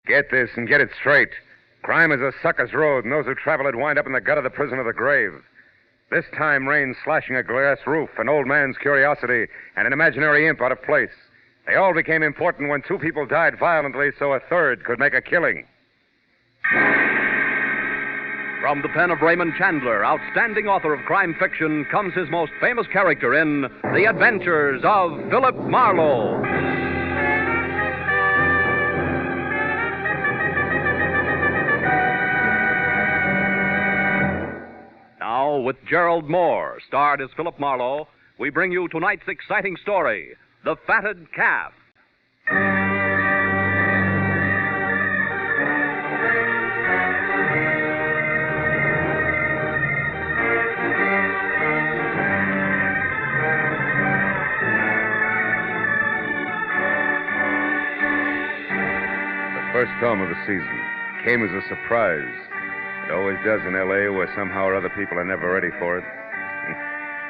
Get this and get it straight. Crime is a sucker's road, and those who travel it wind up in the gut of the prison of the grave. This time, rain slashing a glass roof, an old man's curiosity, and an imaginary imp out of place. They all became important when two people died violently so a third could make a killing. From the pen of Raymond Chandler, outstanding author of crime fiction, comes his most famous character in The Adventures of Philip Marlowe. Now, with Gerald Moore, starred as Philip Marlowe, we bring you tonight's exciting story, The Fatted Calf. The first film of the season came as a surprise. It always does in L.A., where somehow or other people are never ready for it.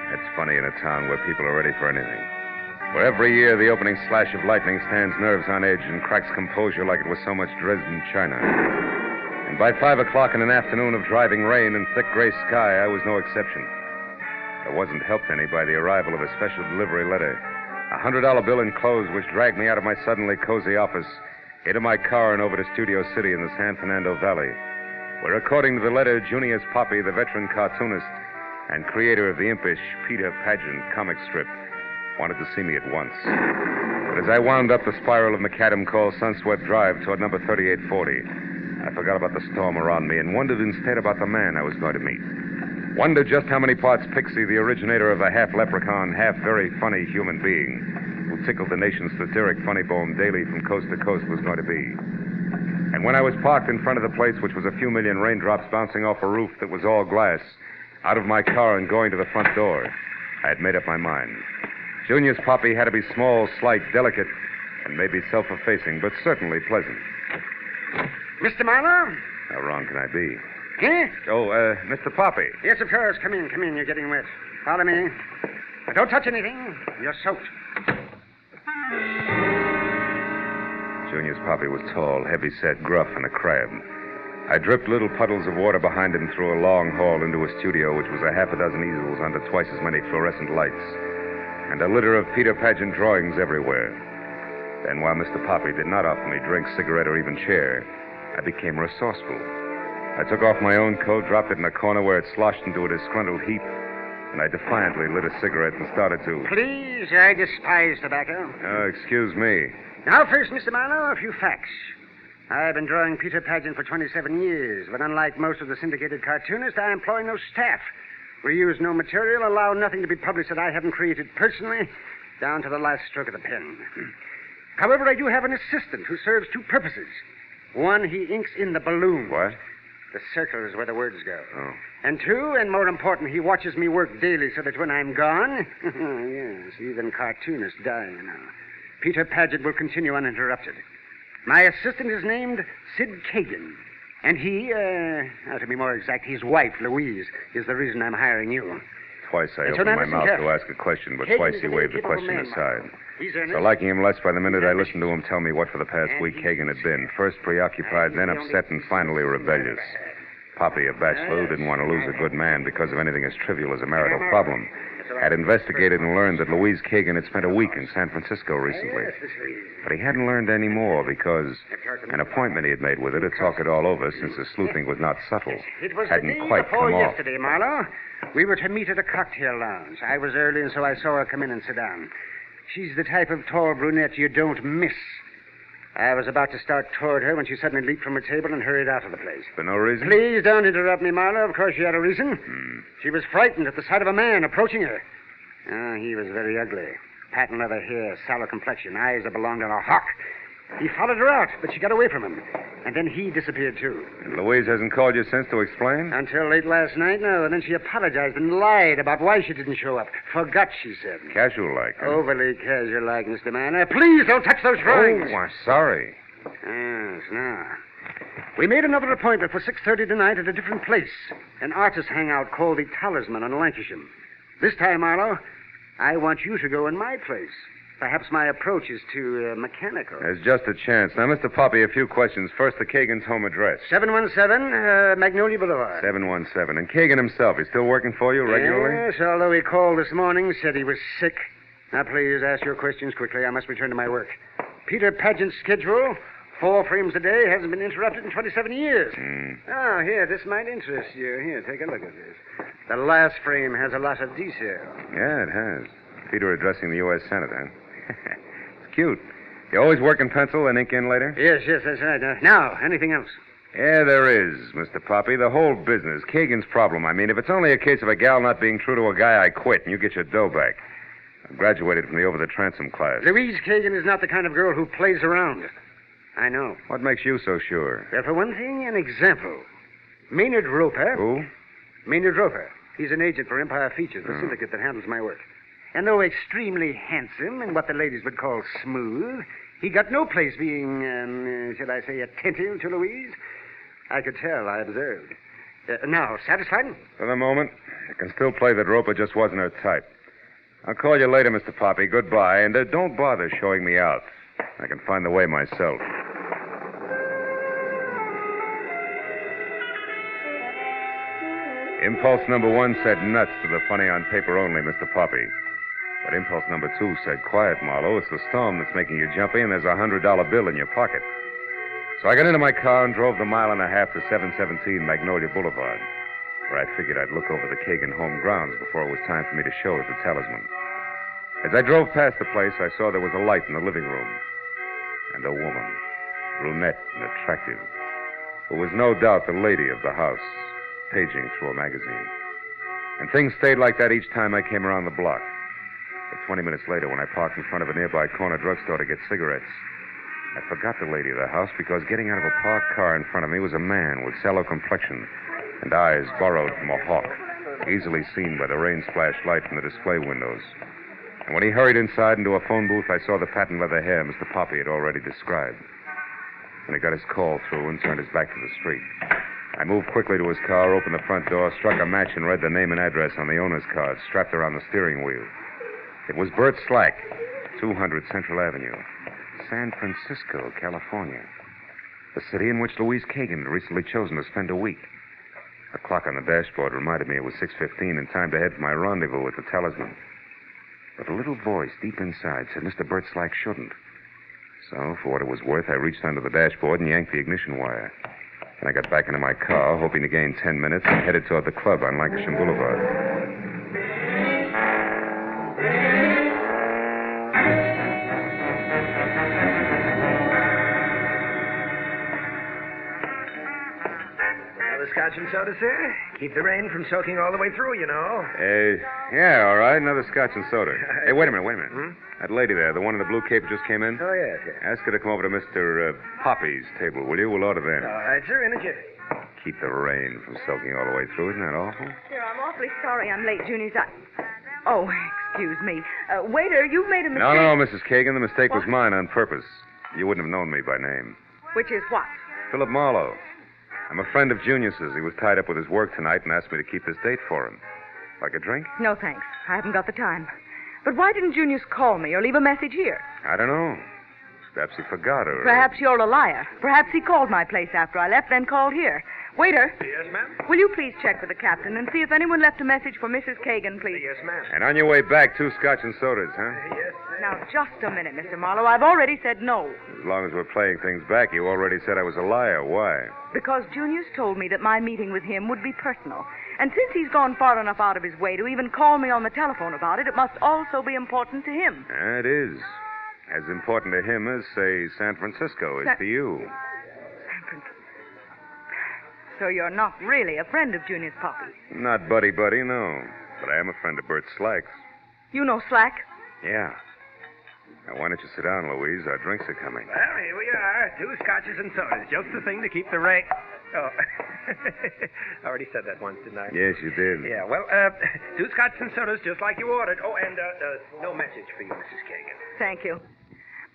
It's funny in a town where people are ready for anything. Where every year the opening slash of lightning stands nerves on edge and cracks composure like it was so much Dresden china. And by 5 o'clock in an afternoon of driving rain and thick gray sky, I was no exception. I wasn't helped any by the arrival of a special delivery letter. A $100 bill enclosed, which dragged me out of my suddenly cozy office, into my car and over to Studio City in the San Fernando Valley, where, according to the letter, Junius Poppy, the veteran cartoonist and creator of the impish Peter Pageant comic strip, wanted to see me at once. But as I wound up the spiral of macadam called Sunswept Drive toward number 3840, I forgot about the storm around me and wondered instead about the man I was going to meet. Wondered just how many parts Pixie, the originator of a half-leprechaun, half-very funny human being who tickled the nation's satiric funny bone daily from coast to coast was going to be. And when I was parked in front of the place, which was a few million raindrops bouncing off a roof that was all glass, out of my car and going to the front door, I had made up my mind. Junius Poppy had to be small, slight, delicate, and maybe self-effacing, but certainly pleasant. Mr. Marlowe? How wrong can I be? Huh? Mr. Poppy. Yes, of course. Come in. You're getting wet. Follow me. But don't touch anything. You're soaked. Junius Poppy was tall, heavy-set, gruff, and a crab. I dripped little puddles of water behind him through a long hall into a studio, which was a half a dozen easels under twice as many fluorescent lights, and a litter of Peter Pageant drawings everywhere. Then, while Mr. Poppy did not offer me drink, cigarette, or even chair, I became resourceful. I took off my own coat, dropped it in a corner where it sloshed into a disgruntled heap, and I defiantly lit a cigarette and started to... Please, I despise tobacco. Oh, excuse me. Now, first, Mr. Marlowe, a few facts. I've been drawing Peter Pageant for 27 years, but unlike most of the syndicated cartoonists, I employ no staff. We use no material, allow nothing to be published that I haven't created personally, down to the last stroke of the pen. However, I do have an assistant who serves two purposes. One, he inks in the balloon. What? The circle is where the words go. Oh. And two, and more important, he watches me work daily so that when I'm gone, yes, even cartoonists die, you know, Peter Pageant will continue uninterrupted. My assistant is named Sid Kagan. And he, to be more exact, his wife, Louise, is the reason I'm hiring you. Twice I opened my mouth to ask a question, but twice he waved the question aside. So liking him less by the minute, I listened to him tell me what for the past week Kagan had been. First preoccupied, then upset, and finally rebellious. Poppy, a bachelor who didn't want to lose a good man because of anything as trivial as a marital problem, had investigated and learned that Louise Kagan had spent a week in San Francisco recently. But he hadn't learned any more because an appointment he had made with her to talk it all over, since the sleuthing was not subtle, hadn't quite come off. Yesterday, Marlowe. We were to meet at a cocktail lounge. I was early, and so I saw her come in and sit down. She's the type of tall brunette you don't miss. I was about to start toward her when she suddenly leaped from her table and hurried out of the place. For no reason? Please don't interrupt me, Marlowe. Of course she had a reason. She was frightened at the sight of a man approaching her. He was very ugly. Patent leather hair, sallow complexion, eyes that belonged on a hawk. He followed her out, but she got away from him. And then he disappeared, too. And Louise hasn't called you since to explain? Until late last night, no. And then she apologized and lied about why she didn't show up. Forgot, she said. Casual-like, huh? Overly casual-like, Mr. Manor. Please don't touch those drawings. Oh, I'm sorry. Yes, now. We made another appointment for 6:30 tonight at a different place. An artist hangout called the Talisman on Lancashire. This time, Marlowe, I want you to go in my place. Perhaps my approach is too mechanical. There's just a chance. Now, Mr. Poppy, a few questions. First, the Kagan's home address. 717 Magnolia Boulevard. 717. And Kagan himself, he's still working for you regularly? Yes, although he called this morning, said he was sick. Now, please ask your questions quickly. I must return to my work. Peter Paget's schedule, 4 frames a day, hasn't been interrupted in 27 years. Oh, here, this might interest you. Here, take a look at this. The last frame has a lot of detail. Yeah, it has. Peter addressing the U.S. Senate, huh? It's cute. You always work in pencil and ink in later? Yes, that's right. Now, anything else? Yeah, there is, Mr. Poppy. The whole business. Kagan's problem. I mean, if it's only a case of a gal not being true to a guy, I quit, and you get your dough back. I graduated from the over-the-transom class. Louise Kagan is not the kind of girl who plays around. I know. What makes you so sure? Well, for one thing, an example. Maynard Roper. Who? Maynard Roper. He's an agent for Empire Features, the syndicate that handles my work. And though extremely handsome and what the ladies would call smooth, he got no place being, shall I say, attentive to Louise. I could tell, I observed. Now, satisfied? For the moment, I can still play that Roper just wasn't her type. I'll call you later, Mr. Poppy. Goodbye. And don't bother showing me out. I can find the way myself. Impulse number 1 said nuts to the funny on paper only, Mr. Poppy. But impulse number 2 said, quiet, Marlowe. It's the storm that's making you jumpy, and there's a $100 bill in your pocket. So I got into my car and drove the 1.5 miles to 717 Magnolia Boulevard, where I figured I'd look over the Kagan home grounds before it was time for me to show as the talisman. As I drove past the place, I saw there was a light in the living room. And a woman, brunette and attractive, who was no doubt the lady of the house, paging through a magazine. And things stayed like that each time I came around the block. But 20 minutes later, when I parked in front of a nearby corner drugstore to get cigarettes, I forgot the lady of the house because getting out of a parked car in front of me was a man with sallow complexion and eyes borrowed from a hawk, easily seen by the rain-splashed light from the display windows. And when he hurried inside into a phone booth, I saw the patent leather hair Mr. Poppy had already described. And he got his call through and turned his back to the street. I moved quickly to his car, opened the front door, struck a match, and read the name and address on the owner's card strapped around the steering wheel. It was Bert Slack, 200 Central Avenue, San Francisco, California. The city in which Louise Kagan had recently chosen to spend a week. The clock on the dashboard reminded me it was 6:15 and time to head for my rendezvous with the talisman. But a little voice deep inside said Mr. Bert Slack shouldn't. So, for what it was worth, I reached under the dashboard and yanked the ignition wire. Then I got back into my car, hoping to gain 10 minutes, and headed toward the club on Lancashire Boulevard. Scotch and soda, sir? Keep the rain from soaking all the way through, you know. Yeah, all right. Another scotch and soda. Hey, wait a minute. That lady there, the one in the blue cape just came in? Oh, yes. Ask her to come over to Mr. Poppy's table, will you? We'll order then. All right, sir, in a jiffy. Keep the rain from soaking all the way through. Isn't that awful? Sir, I'm awfully sorry I'm late, Junior's. Oh, excuse me. Waiter, you've made a mistake. No, Mrs. Kagan. The mistake was mine on purpose. You wouldn't have known me by name. Which is what? Philip Marlowe. I'm a friend of Junius's. He was tied up with his work tonight and asked me to keep this date for him. Like a drink? No, thanks. I haven't got the time. But why didn't Junius call me or leave a message here? I don't know. Perhaps he forgot or... Perhaps you're a liar. Perhaps he called my place after I left, then called here. Waiter. Yes, ma'am? Will you please check with the captain and see if anyone left a message for Mrs. Kagan, please? Yes, ma'am. And on your way back, 2 scotch and sodas, huh? Yes, Now, just a minute, Mr. Marlowe. I've already said no. As long as we're playing things back, you already said I was a liar. Why? Because Junius told me that my meeting with him would be personal. And since he's gone far enough out of his way to even call me on the telephone about it, it must also be important to him. It is. As important to him as, say, San Francisco is to you. So you're not really a friend of Junius Poppy? Not buddy-buddy, no. But I am a friend of Bert Slack's. You know Slack? Yeah. Now, why don't you sit down, Louise? Our drinks are coming. Well, here we are. 2 scotches and sodas. Just the thing to keep the rain... Oh. I already said that once, didn't I? Yes, you did. Yeah, well, 2 scotches and sodas, just like you ordered. Oh, and no message for you, Mrs. Kagan. Thank you.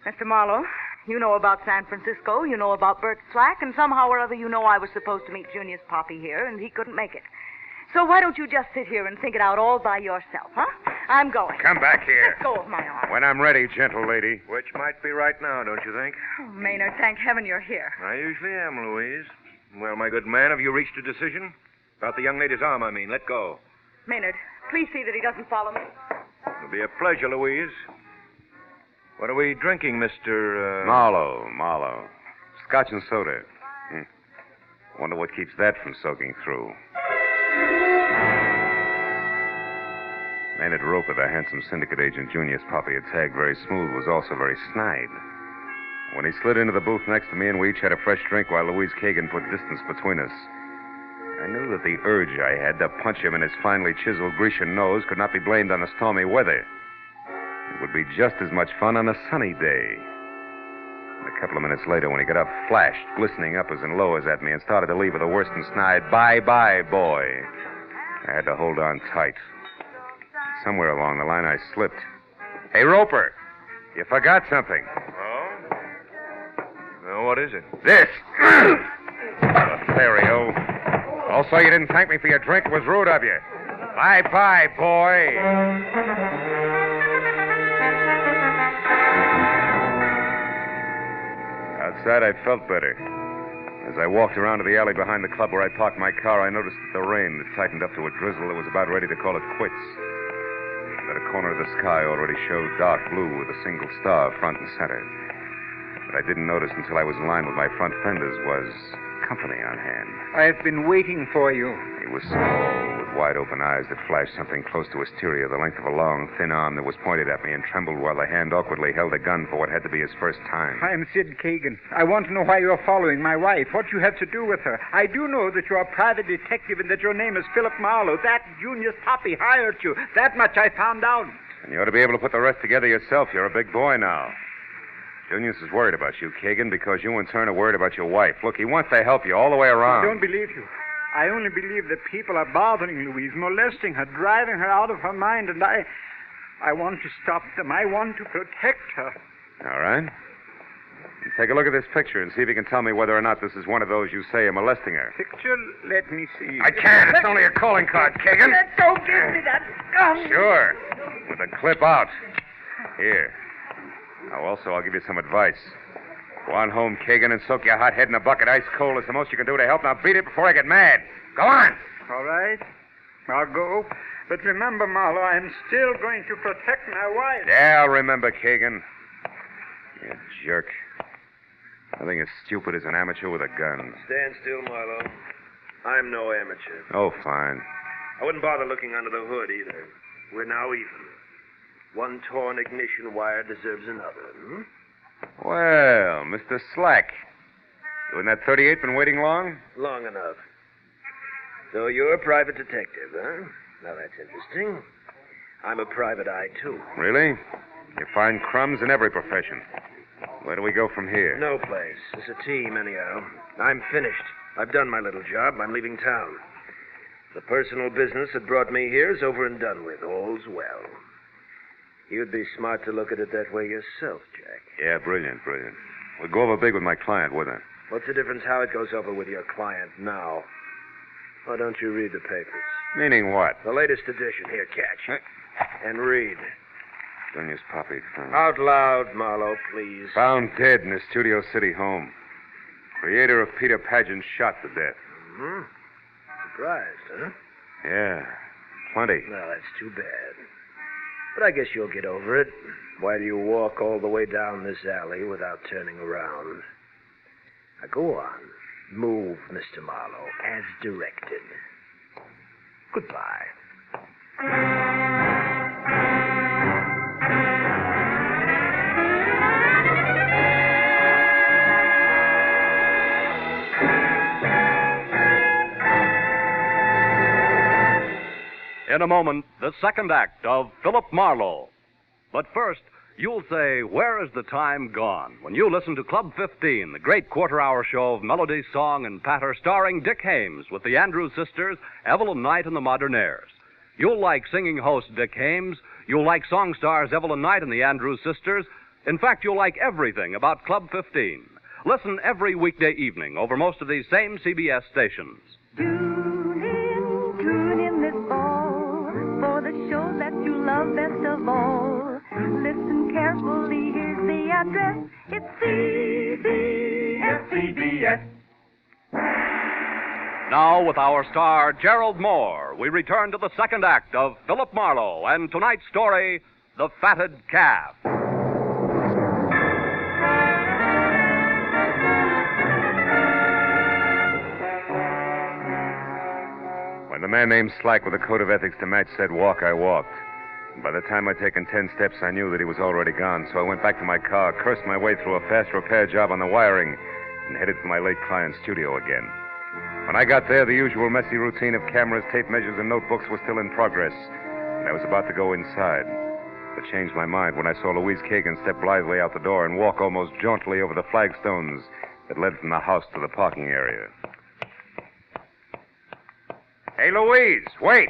Mr. Marlowe, you know about San Francisco, you know about Bert Slack, and somehow or other you know I was supposed to meet Junius Poppy here, and he couldn't make it. So why don't you just sit here and think it out all by yourself, huh? I'm going. Come back here. Let go of my arm. When I'm ready, gentle lady. Which might be right now, don't you think? Oh, Maynard, thank heaven you're here. I usually am, Louise. Well, my good man, have you reached a decision? About the young lady's arm, I mean. Let go. Maynard, please see that he doesn't follow me. It'll be a pleasure, Louise. What are we drinking, Mr. Marlowe. Scotch and soda. Wonder what keeps that from soaking through. Maynard Roper, the handsome syndicate agent Junius Poppy had tagged very smooth, was also very snide. When he slid into the booth next to me and we each had a fresh drink while Louise Kagan put distance between us, I knew that the urge I had to punch him in his finely chiseled Grecian nose could not be blamed on the stormy weather. It would be just as much fun on a sunny day. And a couple of minutes later, when he got up, flashed, glistening uppers and lowers at me, and started to leave with a worse than snide, "Bye-bye, boy." I had to hold on tight. Somewhere along the line, I slipped. "Hey, Roper, you forgot something." Oh? Well, what is it? This. Lothario. Also, you didn't thank me for your drink. It was rude of you. Bye-bye, boy. Outside, I felt better. As I walked around to the alley behind the club where I parked my car, I noticed that the rain had tightened up to a drizzle that was about ready to call it quits. That a corner of the sky already showed dark blue with a single star front and center. What I didn't notice until I was in line with my front fenders was company on hand. I've been waiting for you. He was small, with wide open eyes that flashed something close to hysteria, the length of a long, thin arm that was pointed at me and trembled while the hand awkwardly held a gun for what had to be his first time. I'm Sid Kagan. I want to know why you're following my wife, what you have to do with her. I do know that you're a private detective and that your name is Philip Marlowe. That Junius Poppy hired you. That much I found out. And you ought to be able to put the rest together yourself. You're a big boy now. Junius is worried about you, Kagan, because you in turn are worried about your wife. Look, he wants to help you all the way around. I don't believe you. I only believe that people are bothering Louise, molesting her, driving her out of her mind, and I want to stop them. I want to protect her. All right. Take a look at this picture and see if you can tell me whether or not this is one of those you say are molesting her. Picture? Let me see. I can't. It's only a calling card, Kagan. Don't give me that gun. Sure. With the clip out. Here. Now, also, I'll give you some advice. Go on home, Kagan, and soak your hot head in a bucket ice cold. It's the most you can do to help. Now, beat it before I get mad. Go on. All right. I'll go. But remember, Marlowe, I'm still going to protect my wife. Yeah, I'll remember, Kagan. You jerk. Nothing as stupid as an amateur with a gun. Stand still, Marlowe. I'm no amateur. Oh, fine. I wouldn't bother looking under the hood either. We're now even. One torn ignition wire deserves another. Well, Mr. Slack. You and that 38 been waiting long? Long enough. So you're a private detective, huh? Now that's interesting. I'm a private eye, too. Really? You find crumbs in every profession. Where do we go from here? No place. It's a team, anyhow. I'm finished. I've done my little job. I'm leaving town. The personal business that brought me here is over and done with. All's well. You'd be smart to look at it that way yourself, Jack. Yeah, brilliant. We'll go over big with my client, wouldn't it? What's the difference how it goes over with your client now? Why don't you read the papers? Meaning what? The latest edition. Here, catch. And read. Junius Poppy found. Out loud, Marlowe, please. Found dead in his Studio City home. Creator of Peter Pageant shot to death. Mm-hmm. Surprised, huh? Yeah, plenty. Well, that's too bad. But I guess you'll get over it while you walk all the way down this alley without turning around. Now go on. Move, Mr. Marlowe, as directed. Goodbye. In a moment, the second act of Philip Marlowe. But first, you'll say, where is the time gone? When you listen to Club 15, the great quarter-hour show of melody, song, and patter starring Dick Hames with the Andrews sisters, Evelyn Knight and the Modernaires. You'll like singing host Dick Hames. You'll like song stars Evelyn Knight and the Andrews sisters. In fact, you'll like everything about Club 15. Listen every weekday evening over most of these same CBS stations. Tune in this fall for the show that you love the best of all. Listen carefully, here's the address. It's CBS. Now, with our star, Gerald Moore, we return to the second act of Philip Marlowe and tonight's story, The Fatted Calf. When the man named Slack with a code of ethics to match said walk, I walked. And by the time I'd taken 10 steps, I knew that he was already gone, so I went back to my car, cursed my way through a fast repair job on the wiring, and headed for my late client's studio again. When I got there, the usual messy routine of cameras, tape measures, and notebooks was still in progress, and I was about to go inside. But changed my mind when I saw Louise Kagan step blithely out the door and walk almost jauntily over the flagstones that led from the house to the parking area. Hey, Louise, wait!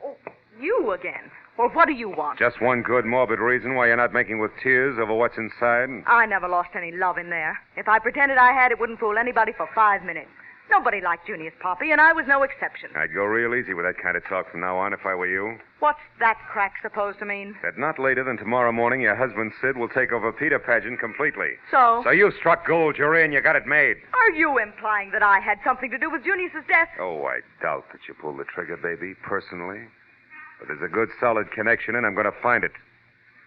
Oh, you again. Well, what do you want? Just one good, morbid reason why you're not making with tears over what's inside. I never lost any love in there. If I pretended I had, it wouldn't fool anybody for 5 minutes. Nobody liked Junius Poppy, and I was no exception. I'd go real easy with that kind of talk from now on if I were you. What's that crack supposed to mean? That not later than tomorrow morning, your husband, Sid, will take over Peter Pageant completely. So? So you struck gold, you're in, you got it made. Are you implying that I had something to do with Junius's death? Oh, I doubt that you pulled the trigger, baby, personally. But there's a good, solid connection, and I'm going to find it.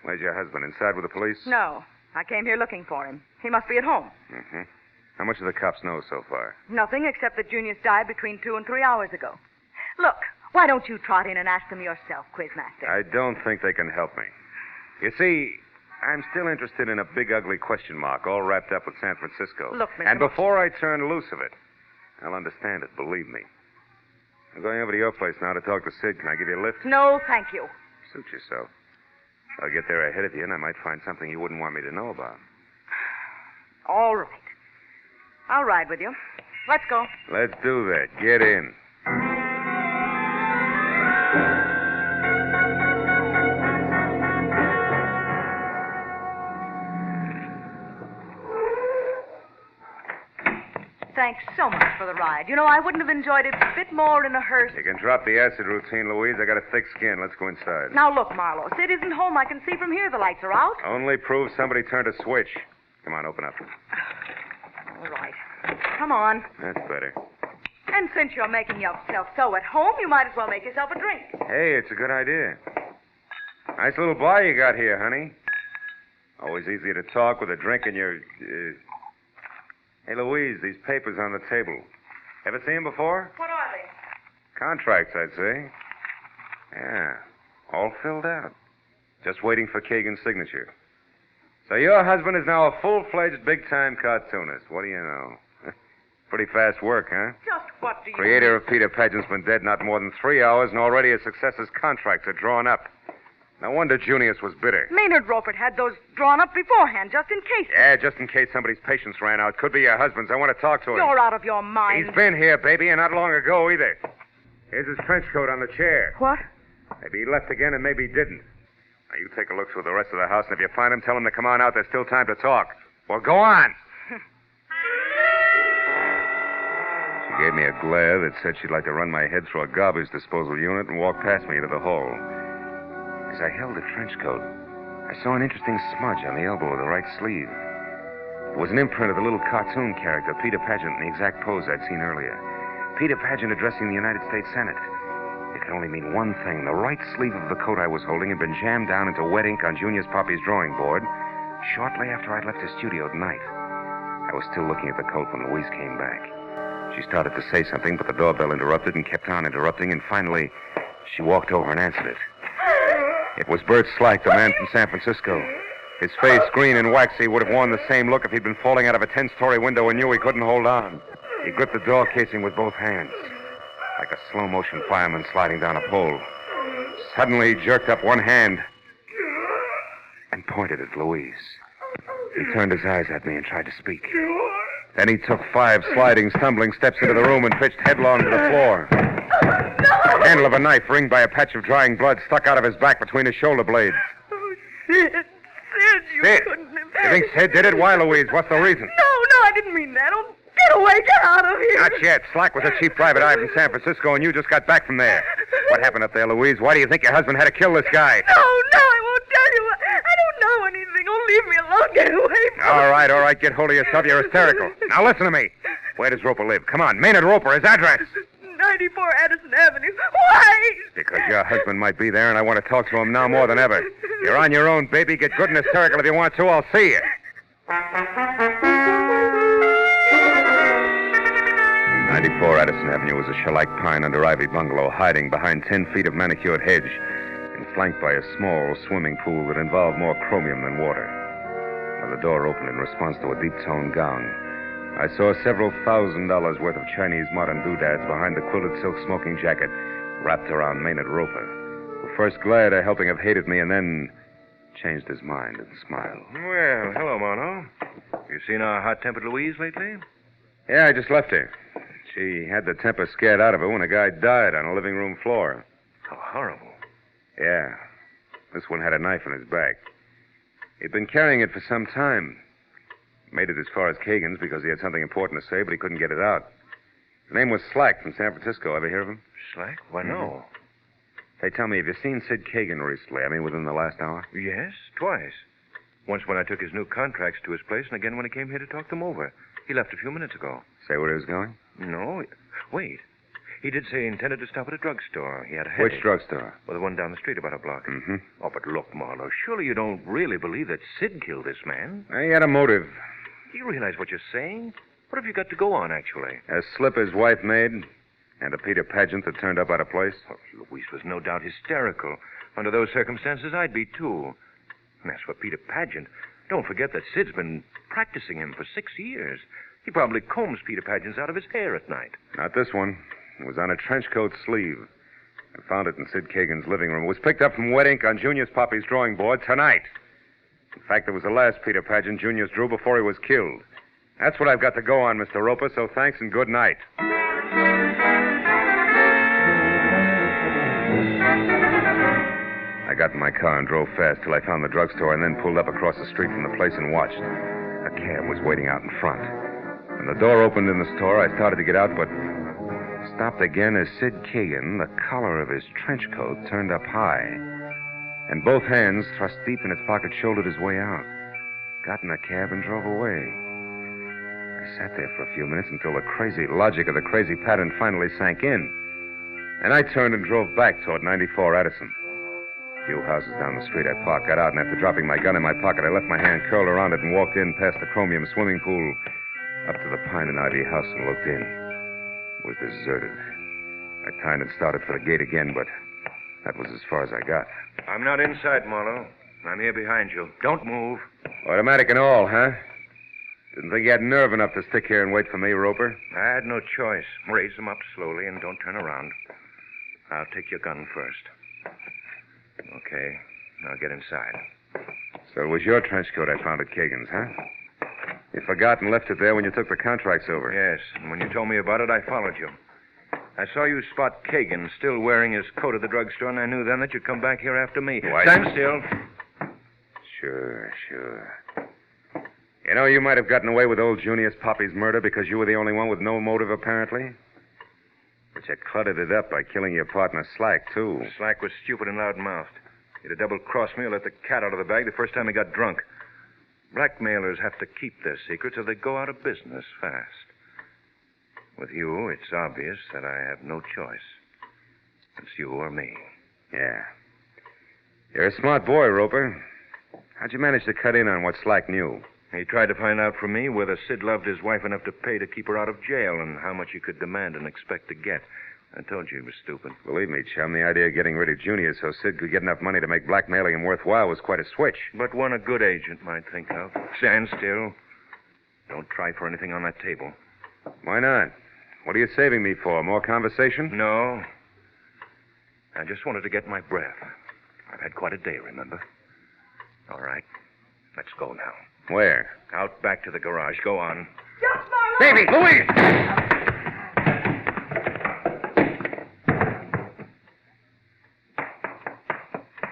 Where's your husband? Inside with the police? No. I came here looking for him. He must be at home. Mm-hmm. How much do the cops know so far? Nothing except that Junius died between 2 and 3 hours ago. Look, why don't you trot in and ask them yourself, Quizmaster? I don't think they can help me. You see, I'm still interested in a big, ugly question mark all wrapped up with San Francisco. Look, Mr. And before I turn loose of it, I'll understand it, believe me. I'm going over to your place now to talk to Sid. Can I give you a lift? No, thank you. Suit yourself. I'll get there ahead of you, and I might find something you wouldn't want me to know about. All right. I'll ride with you. Let's go. Let's do that. Get in. Thanks so much for the ride. You know, I wouldn't have enjoyed it a bit more in a hearse. You can drop the acid routine, Louise. I got a thick skin. Let's go inside. Now, look, Marlowe. Sid isn't home. I can see from here the lights are out. Only proves somebody turned a switch. Come on, open up. All right. Come on. That's better. And since you're making yourself so at home, you might as well make yourself a drink. Hey, it's a good idea. Nice little bar you got here, honey. Always easier to talk with a drink in your... Hey, Louise, these papers on the table. Ever seen them before? What are they? Contracts, I'd say. Yeah, all filled out. Just waiting for Kagan's signature. So your husband is now a full-fledged, big-time cartoonist. What do you know? Pretty fast work, huh? Just what do you... Creator of Peter Pageant's been dead not more than 3 hours, and already his successor's contracts are drawn up. No wonder Junius was bitter. Maynard Ropert had those drawn up beforehand, just in case. Yeah, just in case somebody's patience ran out. Could be your husband's. I want to talk to him. You're out of your mind. He's been here, baby, and not long ago either. Here's his trench coat on the chair. What? Maybe he left again and maybe he didn't. Now, you take a look through the rest of the house, and if you find him, tell him to come on out. There's still time to talk. Well, go on. She gave me a glare that said she'd like to run my head through a garbage disposal unit and walk past me into the hall. As I held the trench coat, I saw an interesting smudge on the elbow of the right sleeve. It was an imprint of the little cartoon character, Peter Pageant, in the exact pose I'd seen earlier. Peter Pageant addressing the United States Senate. It could only mean one thing. The right sleeve of the coat I was holding had been jammed down into wet ink on Junius Poppy's drawing board shortly after I'd left his studio at night. I was still looking at the coat when Louise came back. She started to say something, but the doorbell interrupted and kept on interrupting, and finally, she walked over and answered it. It was Bert Slack, the man from San Francisco. His face, green and waxy, would have worn the same look if he'd been falling out of a 10-story window and knew he couldn't hold on. He gripped the door casing with both hands, like a slow-motion fireman sliding down a pole. Suddenly, he jerked up one hand and pointed at Louise. He turned his eyes at me and tried to speak. Then he took 5 sliding, stumbling steps into the room and pitched headlong to the floor. The handle of a knife, ringed by a patch of drying blood, stuck out of his back between his shoulder blades. Oh, Sid, you Sid? couldn't have... You think Sid did it? Why, Louise? What's the reason? No, I didn't mean that. Oh, get away, get out of here. Not yet. Slack was a chief private eye from San Francisco, and you just got back from there. What happened up there, Louise? Why do you think your husband had to kill this guy? No, I won't tell you. I don't know anything. Oh, leave me alone. Get away from me. All right. Get hold of yourself. You're hysterical. Now listen to me. Where does Roper live? Come on, Maynard Roper, his address. 94 Addison Avenue. Why? Because your husband might be there, and I want to talk to him now more than ever. You're on your own, baby. Get good and hysterical if you want to. I'll see you. 94 Addison Avenue was a shellac pine under ivy bungalow hiding behind 10 feet of manicured hedge and flanked by a small swimming pool that involved more chromium than water. When the door opened in response to a deep-toned gong, I saw several $1,000s worth of Chinese modern doodads behind the quilted silk smoking jacket wrapped around Maynard Roper, who first glared a helping of hate at me and then changed his mind and smiled. Well, hello, Marlowe. You seen our hot-tempered Louise lately? Yeah, I just left her. She had the temper scared out of her when a guy died on a living room floor. How horrible. Yeah. This one had a knife in his back. He'd been carrying it for some time. Made it as far as Kagan's because he had something important to say, but he couldn't get it out. His name was Slack from San Francisco. Ever hear of him? Slack? Why, no. Hey, tell me, have you seen Sid Kagan recently? I mean, within the last hour? Yes, twice. Once when I took his new contracts to his place, and again when he came here to talk them over. He left a few minutes ago. Say where he was going? No. Wait. He did say he intended to stop at a drugstore. He had a headache. Which drugstore? Well, the one down the street about a block. Mm-hmm. Oh, but look, Marlowe, surely you don't really believe that Sid killed this man? He had a motive. Do you realize what you're saying? What have you got to go on, actually? A slip his wife made, and a Peter Pageant that turned up out of place. Oh, Louise was no doubt hysterical. Under those circumstances, I'd be, too. And as for Peter Pageant, don't forget that Sid's been practicing him for 6 years. He probably combs Peter Pageant's out of his hair at night. Not this one. It was on a trench coat sleeve. I found it in Sid Kagan's living room. It was picked up from wet ink on Junior's Poppy's drawing board tonight. In fact, it was the last Peter Pageant Junior's drew before he was killed. That's what I've got to go on, Mr. Roper, so thanks and good night. I got in my car and drove fast till I found the drugstore and then pulled up across the street from the place and watched. A cab was waiting out in front. When the door opened in the store, I started to get out, but stopped again as Sid Kagan, the collar of his trench coat turned up high, and both hands thrust deep in his pocket, shouldered his way out. Got in a cab and drove away. I sat there for a few minutes until the crazy logic of the crazy pattern finally sank in. And I turned and drove back toward 94 Addison. A few houses down the street, I parked, got out, and after dropping my gun in my pocket, I left my hand curled around it and walked in past the chromium swimming pool up to the pine and ivy house and looked in. It was deserted. I turned and started for the gate again, but that was as far as I got. I'm not inside, Marlowe. I'm here behind you. Don't move. Automatic and all, huh? Didn't think you had nerve enough to stick here and wait for me, Roper. I had no choice. Raise them up slowly and don't turn around. I'll take your gun first. Okay. Now get inside. So it was your trench coat I found at Kagan's, huh? You forgot and left it there when you took the contracts over. Yes, and when you told me about it, I followed you. I saw you spot Kagan still wearing his coat at the drugstore, and I knew then that you'd come back here after me. Why? Stand still. Sure. You know, you might have gotten away with old Junius Poppy's murder because you were the only one with no motive, apparently. But you cluttered it up by killing your partner, Slack, too. Slack was stupid and loud-mouthed. He'd have double-crossed me or let the cat out of the bag the first time he got drunk. Blackmailers have to keep their secrets or they go out of business fast. With you, it's obvious that I have no choice. It's you or me. Yeah. You're a smart boy, Roper. How'd you manage to cut in on what Slack knew? He tried to find out from me whether Sid loved his wife enough to pay to keep her out of jail and how much he could demand and expect to get. I told you he was stupid. Believe me, chum, the idea of getting rid of Junior so Sid could get enough money to make blackmailing him worthwhile was quite a switch. But one a good agent might think of. Stand still. Don't try for anything on that table. Why not? What are you saving me for? More conversation? No. I just wanted to get my breath. I've had quite a day, remember? All right. Let's go now. Where? Out back to the garage. Go on. Just Marlowe! Baby, Louise!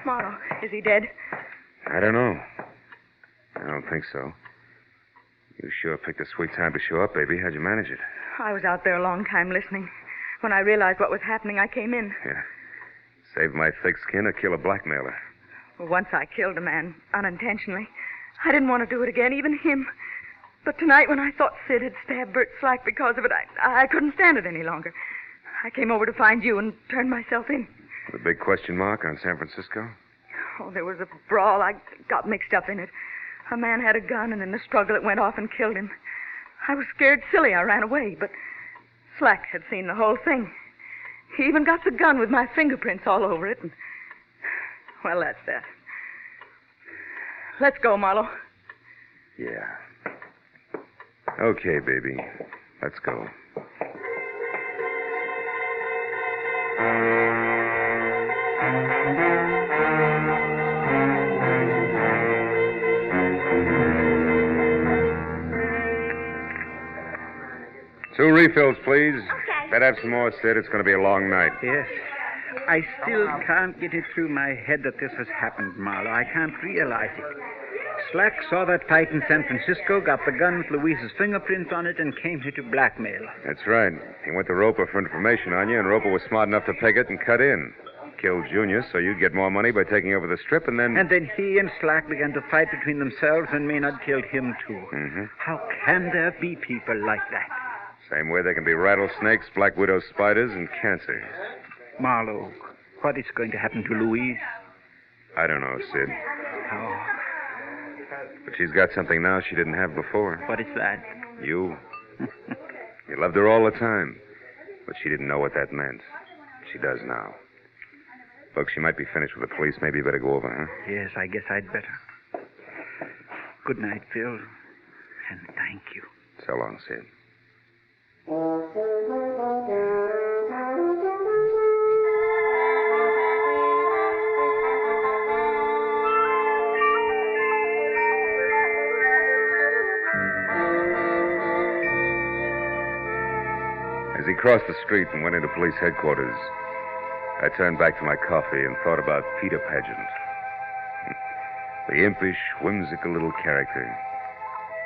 Marlowe, is he dead? I don't know. I don't think so. You sure picked a sweet time to show up, baby. How'd you manage it? I was out there a long time listening. When I realized what was happening, I came in. Yeah. Save my thick skin or kill a blackmailer. Well, once I killed a man unintentionally. I didn't want to do it again, even him. But tonight, when I thought Sid had stabbed Bert Slack because of it, I couldn't stand it any longer. I came over to find you and turned myself in. The big question mark on San Francisco? Oh, there was a brawl. I got mixed up in it. A man had a gun, and in the struggle it went off and killed him. I was scared silly. I ran away, but Slack had seen the whole thing. He even got the gun with my fingerprints all over it. And, well, that's that. Let's go, Marlowe. Yeah. Okay, baby. Let's go. Two refills, please. Okay. Better have some more, Sid. It's going to be a long night. Yes. I still can't get it through my head that this has happened, Marlowe. I can't realize it. Slack saw that fight in San Francisco, got the gun with Louise's fingerprints on it, and came here to blackmail. That's right. He went to Roper for information on you, and Roper was smart enough to peg it and cut in. Killed Junior so you'd get more money by taking over the strip, and then... And then he and Slack began to fight between themselves, and Maynard killed him, too. Mm-hmm. How can there be people like that? Same way there can be rattlesnakes, black widow spiders, and cancer. Marlowe, what is going to happen to Louise? I don't know, Sid. Oh, But she's got something now she didn't have before. what is that? You. You loved her all the time. But she didn't know what that meant. She does now. Look, she might be finished with the police. Maybe you better go over, huh? Yes, I guess I'd better. Good night, Phil. And thank you. So long, Sid. As he crossed the street and went into police headquarters, I turned back to my coffee and thought about Peter Pageant. The impish, whimsical little character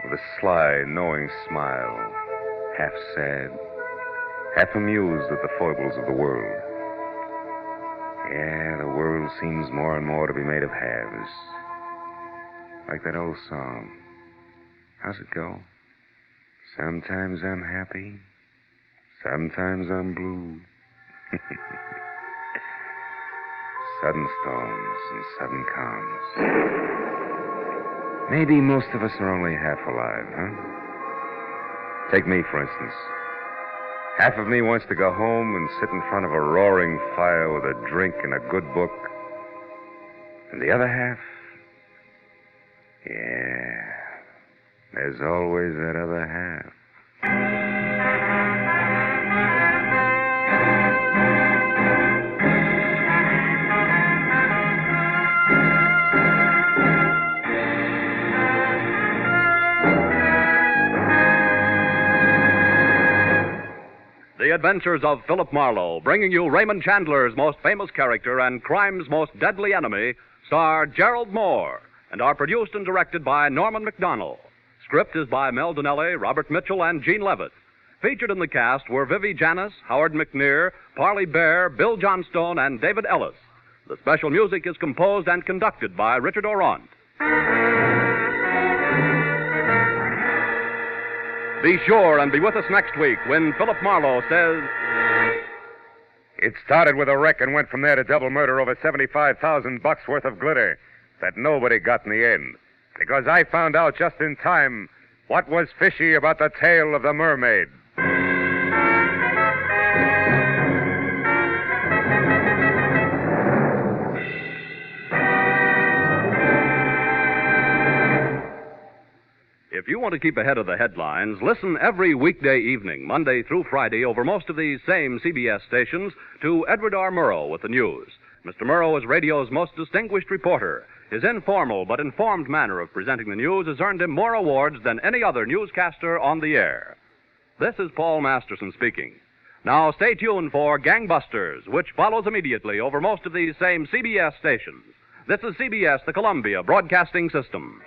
with a sly, knowing smile, half sad, half amused at the foibles of the world. Yeah, the world seems more and more to be made of halves. Like that old song. How's it go? Sometimes I'm happy, sometimes I'm blue. Sudden storms and sudden calms. Maybe most of us are only half alive, huh? Take me, for instance. Half of me wants to go home and sit in front of a roaring fire with a drink and a good book. And the other half? Yeah, there's always that other half. The Adventures of Philip Marlowe, bringing you Raymond Chandler's most famous character and crime's most deadly enemy, star Gerald Moore, and are produced and directed by Norman McDonnell. Script is by Mel Donnelly, Robert Mitchell, and Gene Levitt. Featured in the cast were Vivi Janis, Howard McNear, Parley Bear, Bill Johnstone, and David Ellis. The special music is composed and conducted by Richard Orant. Be sure and be with us next week when Philip Marlowe says... It started with a wreck and went from there to double murder over $75,000 worth of glitter that nobody got in the end. Because I found out just in time what was fishy about the tale of the mermaid. If you want to keep ahead of the headlines, listen every weekday evening, Monday through Friday, over most of these same CBS stations, to Edward R. Murrow with the news. Mr. Murrow is radio's most distinguished reporter. His informal but informed manner of presenting the news has earned him more awards than any other newscaster on the air. This is Paul Masterson speaking. Now stay tuned for Gangbusters, which follows immediately over most of these same CBS stations. This is CBS, the Columbia Broadcasting System.